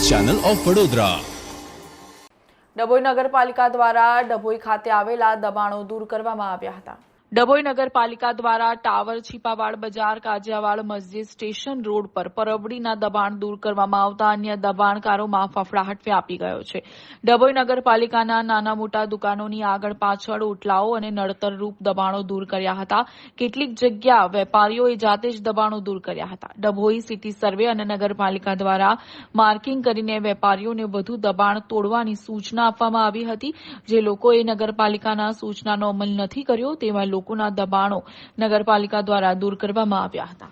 News channel of Vadodara. Dabhoi નગરપાલિકા દ્વારા ડભોઈ ખાતે આવેલા દબાણો દૂર કરવામાં આવ્યા હતા। ડભોઈ નગરપાલિકા દ્વારા ટાવર, છીપાવાડ બજાર, કાજિયાવાડ મસ્જિદ, સ્ટેશન રોડ પર પરબડીના દબાણ દૂર કરવામાં આવતા અન્ય દબાણકારોમાં ફફડાટ વ્યાપી ગયો છે। ડભોઈ નગરપાલિકાના નાના મોટા દુકાનોની આગળ પાછળ ઓટલાઓ અને નડતરરૂપ દબાણો દૂર કર્યા હતા। કેટલીક જગ્યા વેપારીઓએ જાતે જ દબાણો દૂર કર્યા હતા। ડભોઈ સિટી સર્વે અને નગરપાલિકા દ્વારા માર્કિંગ કરીને વેપારીઓને વધુ દબાણ તોડવાની સૂચના આપવામાં આવી હતી। જે લોકોએ નગરપાલિકાના સૂચનાનો અમલ નથી કર્યો તેવા લોકોના દબાણો નગરપાલિકા દ્વારા દૂર કરવામાં આવ્યા હતા।